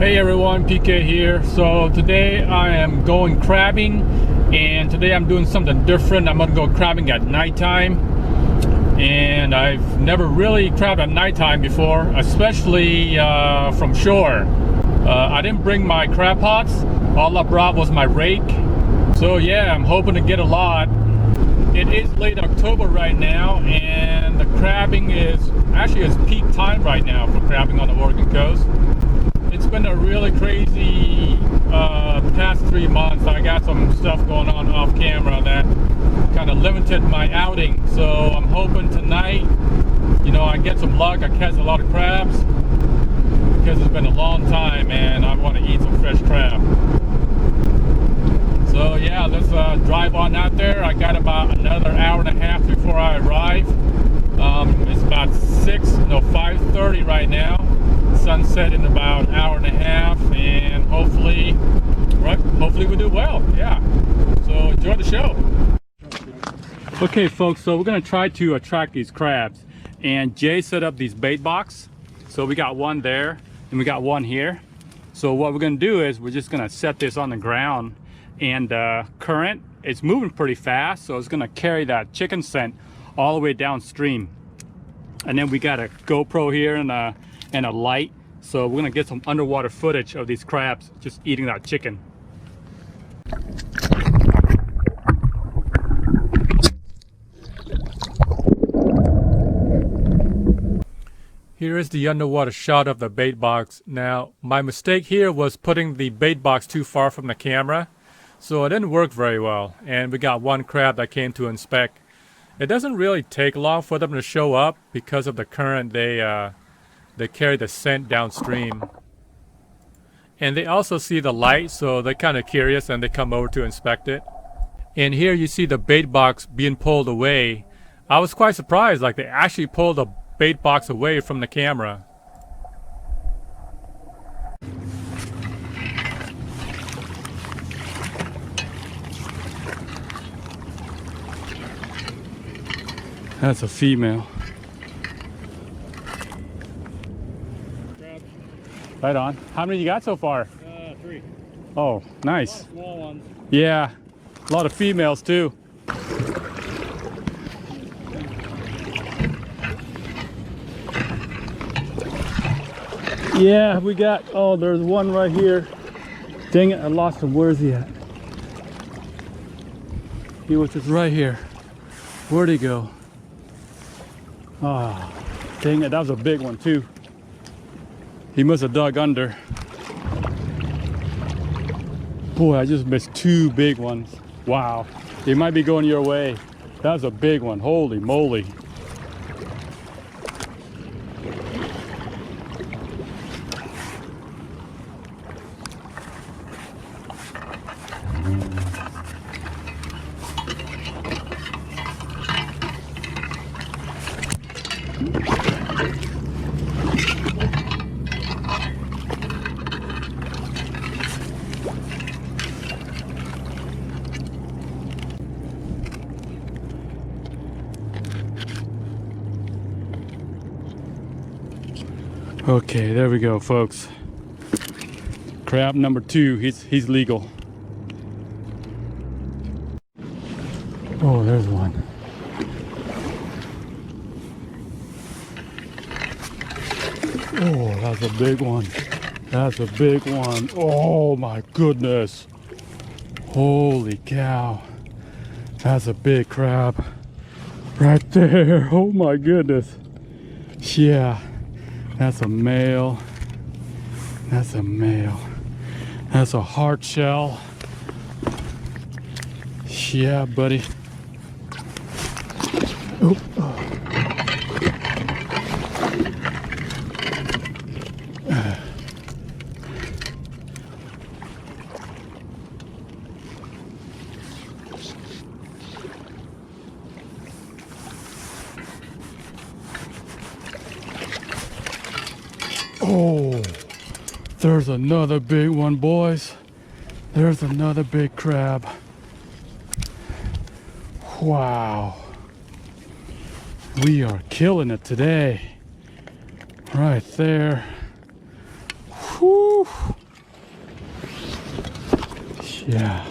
Hey everyone, PK here. So today I am going crabbing, and today I'm doing something different. I'm gonna go crabbing at nighttime, and I've never really crabbed at nighttime before, especially from shore. I didn't bring my crab pots. All I brought was my rake. So yeah, I'm hoping to get a lot. It is late October right now, and the crabbing is actually it's peak time right now for crabbing on the Oregon coast. It's been a really crazy past 3 months. I got some stuff going on off camera that kind of limited my outing. So I'm hoping tonight, I get some luck. I catch a lot of crabs because it's been a long time and I want to eat some fresh crab. So yeah, let's drive on out there. I got about another hour and a half before I arrive. It's about 5:30 right now. Sunset in about an hour and a half, and hopefully we do well. Yeah, so enjoy the show. Okay folks, so we're gonna try to attract these crabs, and Jay set up these bait box. So we got one there and we got one here. So what we're gonna do is we're just gonna set this on the ground, and current, it's moving pretty fast, so it's gonna carry that chicken scent all the way downstream. And then we got a GoPro here and a light, so we're gonna get some underwater footage of these crabs just eating that chicken. Here is the underwater shot of the bait box. Now my mistake here was putting the bait box too far from the camera, so it didn't work very well, and we got one crab that came to inspect. It doesn't really take long for them to show up because of the current. They carry the scent downstream, and they also see the light, so they're kind of curious and they come over to inspect it. And here you see the bait box being pulled away. I was quite surprised, like they actually pulled the bait box away from the camera. That's a female. Right on. How many you got so far? 3. Oh, nice. Small ones. Yeah, a lot of females too. Yeah, we got, oh, there's one right here. Dang it, I lost him. Where is he at? He was just right here. Where'd he go? Ah, oh, dang it, that was a big one too. He must have dug under. Boy, I just missed 2 big ones. Wow, they might be going your way. That was a big one, holy moly. Okay, there we go, folks. Crab number 2, he's legal. Oh, there's one. Oh, that's a big one. That's a big one. Oh my goodness. Holy cow. That's a big crab. Right there. Oh my goodness. Yeah. That's a male. That's a male. That's a hard shell. Yeah, buddy. Oh. Oh, there's another big one, boys. There's another big crab. Wow. We are killing it today. Right there. Whew. Yeah.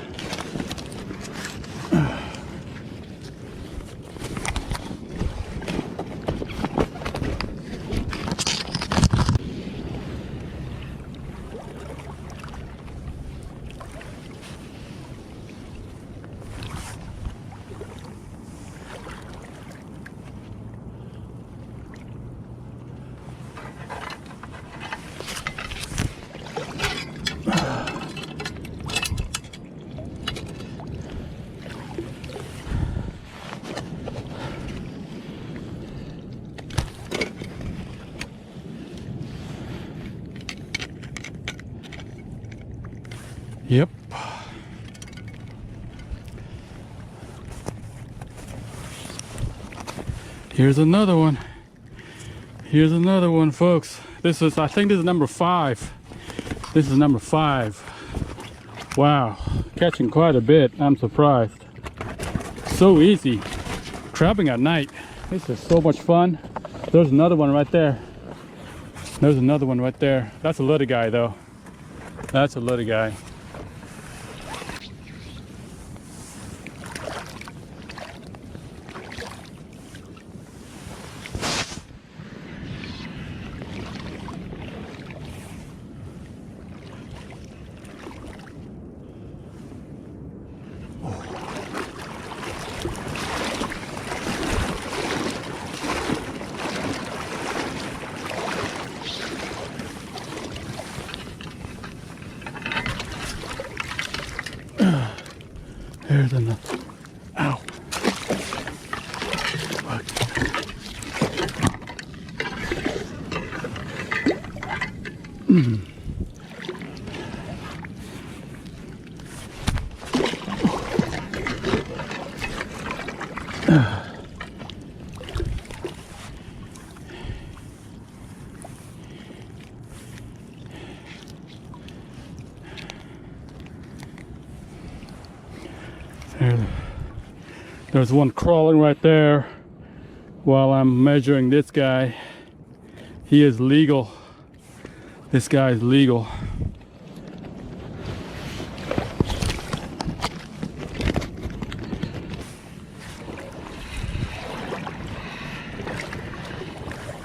Yep. Here's another one. Here's another one, folks. This is, I think this is number 5. This is number 5. Wow, catching quite a bit. I'm surprised. So easy. Crabbing at night. This is so much fun. There's another one right there. There's another one right there. That's a little guy though. That's a little guy. There's another. Ow. There's one crawling right there while I'm measuring this guy. He is legal. This guy is legal.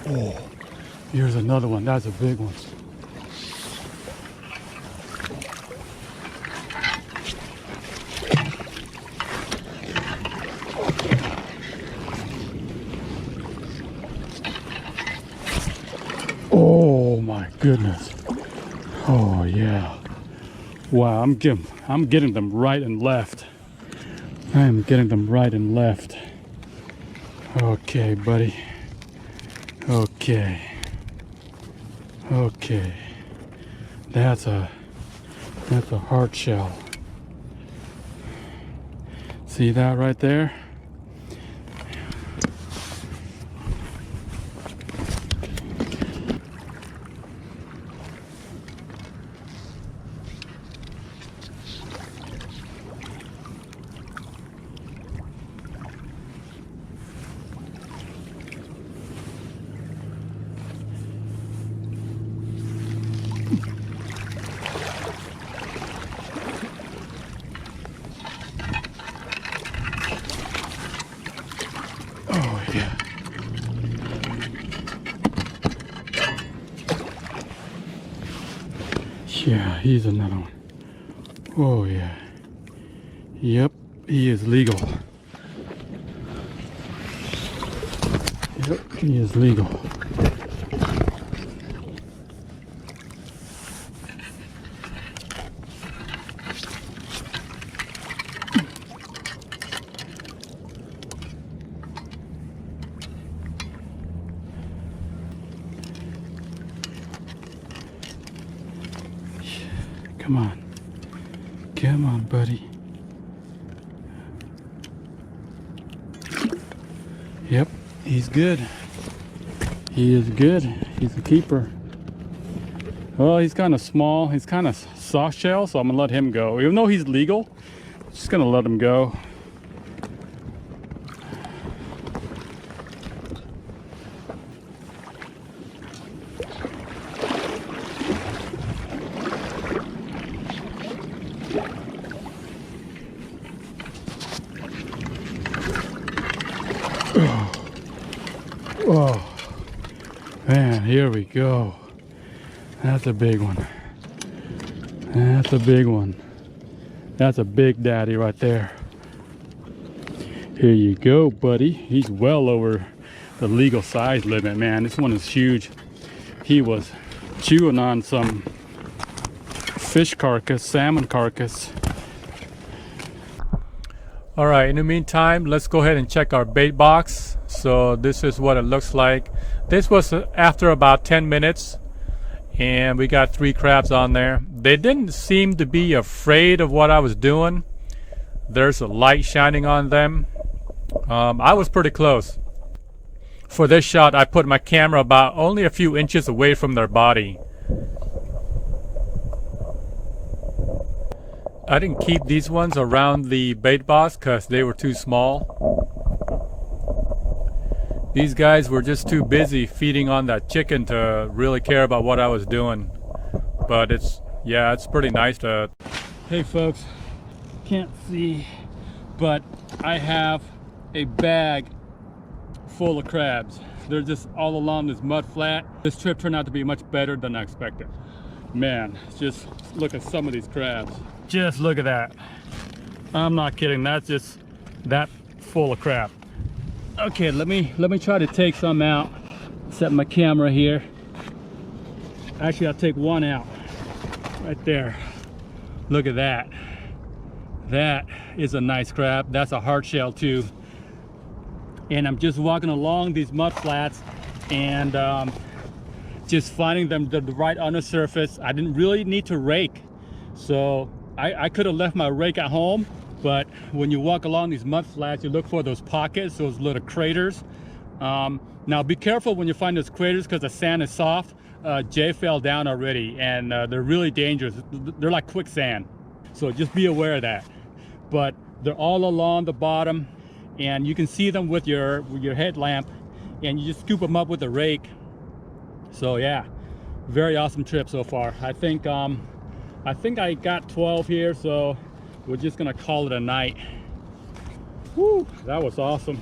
Oh, here's another one. That's a big one. Oh my goodness. Oh yeah. Wow, I'm getting them right and left. I am getting them right and left. Okay, buddy. Okay. Okay. That's a hard shell. See that right there? Yeah, he's another one. Oh yeah. Yep, he is legal. Yep, he is legal. Come on. Come on, buddy. Yep, he's good. He is good. He's a keeper. Well, he's kind of small. He's kind of soft shell, so I'm gonna let him go. Even though he's legal, just gonna let him go. here we go. That's a big one. That's a big one. That's a big daddy right there. Here you go, buddy. He's well over the legal size limit, man. This one is huge. He was chewing on some fish carcass, salmon carcass. All right, in the meantime, let's go ahead and check our bait box. So this is what it looks like. This was after about 10 minutes, and we got 3 crabs on there. They didn't seem to be afraid of what I was doing. There's a light shining on them. I was pretty close. For this shot, I put my camera about only a few inches away from their body. I didn't keep these ones around the bait box because they were too small. These guys were just too busy feeding on that chicken to really care about what I was doing. But it's pretty nice to... Hey folks, can't see, but I have a bag full of crabs. They're just all along this mud flat. This trip turned out to be much better than I expected. Man, just look at some of these crabs. Just look at that. I'm not kidding, that's just that full of crap. Okay, let me try to take some out. Set my camera here. Actually, I'll take one out right there. Look at that. That is a nice crab. That's a hard shell too. And I'm just walking along these mud flats and just finding them the right undersurface. I didn't really need to rake, so I could have left my rake at home, but when you walk along these mud flats, you look for those pockets, those little craters. Now be careful when you find those craters because the sand is soft. Jay fell down already, and they're really dangerous. They're like quicksand, so just be aware of that. But they're all along the bottom, and you can see them with your headlamp, and you just scoop them up with a rake. So yeah, very awesome trip so far. I think I got 12 here, so we're just gonna call it a night. Woo, that was awesome.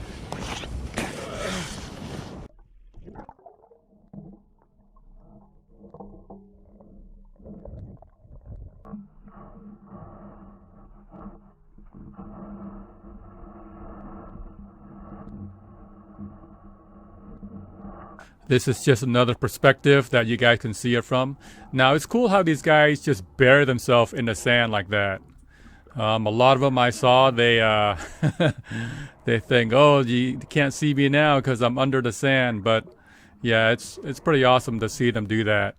This is just another perspective that you guys can see it from. Now, it's cool how these guys just bury themselves in the sand like that. A lot of them I saw, they they think, oh, you can't see me now because I'm under the sand. But yeah, it's pretty awesome to see them do that.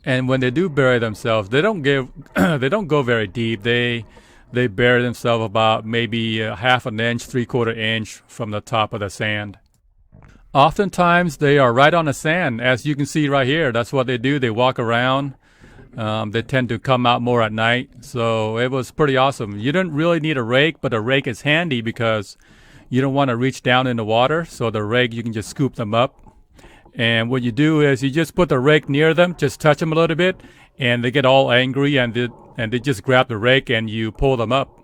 And when they do bury themselves, they don't go very deep. They bury themselves about maybe half an inch, 3/4 inch from the top of the sand. Oftentimes they are right on the sand, as you can see right here. That's what they do. They walk around. They tend to come out more at night. So it was pretty awesome. You don't really need a rake, but a rake is handy because you don't want to reach down in the water. So the rake, you can just scoop them up. And what you do is you just put the rake near them, just touch them a little bit, and they get all angry, and they just grab the rake and you pull them up.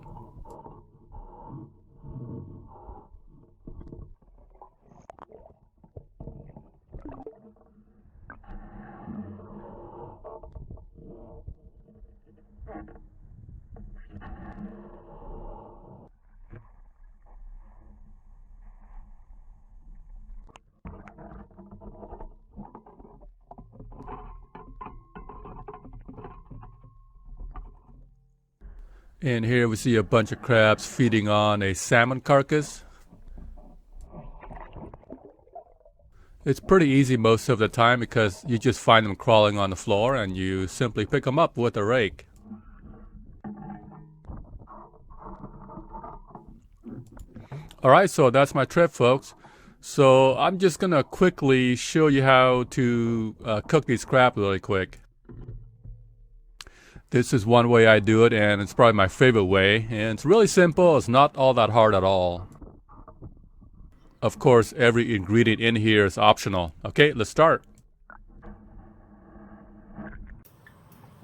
And here we see a bunch of crabs feeding on a salmon carcass. It's pretty easy most of the time because you just find them crawling on the floor and you simply pick them up with a rake. Alright, so that's my trip, folks. So I'm just gonna quickly show you how to cook these crabs really quick. This is one way I do it, and it's probably my favorite way. And it's really simple. It's not all that hard at all. Of course, every ingredient in here is optional. Okay, let's start.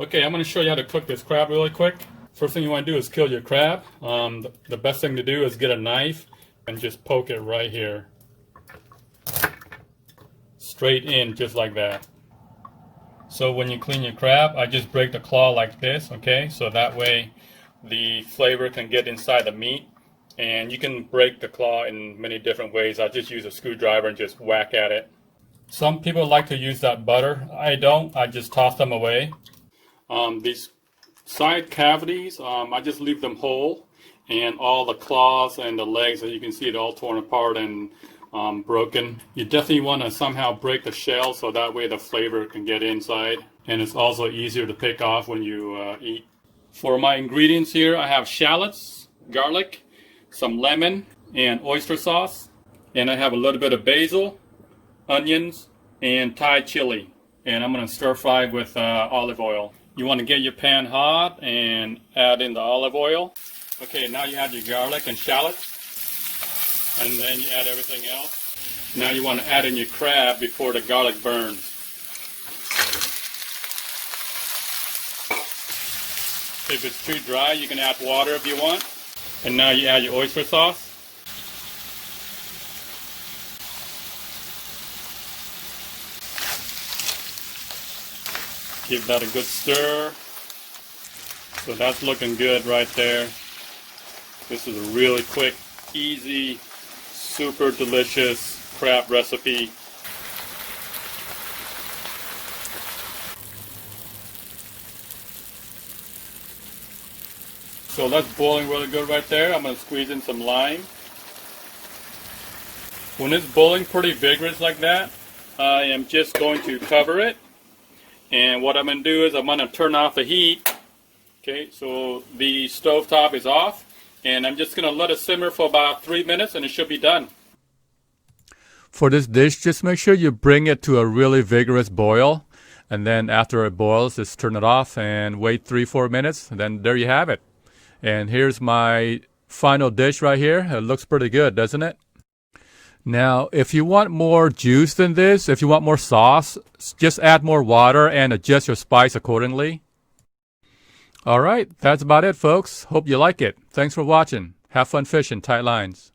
Okay, I'm going to show you how to cook this crab really quick. First thing you want to do is kill your crab. The best thing to do is get a knife and just poke it right here. straight in just like that. So when you clean your crab, I just break the claw like this, okay? So that way the flavor can get inside the meat. And you can break the claw in many different ways. I just use a screwdriver and just whack at it. Some people like to use that butter. I don't. I just toss them away. These side cavities, I just leave them whole. And all the claws and the legs, as you can see, it all torn apart and broken. You definitely want to somehow break the shell so that way the flavor can get inside. And it's also easier to pick off when you eat. For my ingredients here, I have shallots, garlic, some lemon, and oyster sauce. And I have a little bit of basil, onions, and Thai chili. And I'm going to stir fry with olive oil. You want to get your pan hot and add in the olive oil. Okay, now you add your garlic and shallots. And then you add everything else. Now you want to add in your crab before the garlic burns. If it's too dry, you can add water if you want. And now you add your oyster sauce. Give that a good stir. So that's looking good right there. This is a really quick, easy, super delicious crab recipe. So that's boiling really good right there. I'm going to squeeze in some lime. When it's boiling pretty vigorous like that, I am just going to cover it. And what I'm going to do is I'm going to turn off the heat. Okay, so the stove top is off. And I'm just going to let it simmer for about 3 minutes and it should be done. For this dish, just make sure you bring it to a really vigorous boil. And then after it boils, just turn it off and wait 3-4 minutes. And then there you have it. And here's my final dish right here. It looks pretty good, doesn't it? Now, if you want more juice than this, if you want more sauce, just add more water and adjust your spice accordingly. All right, that's about it, folks. Hope you like it. Thanks for watching. Have fun fishing, tight lines.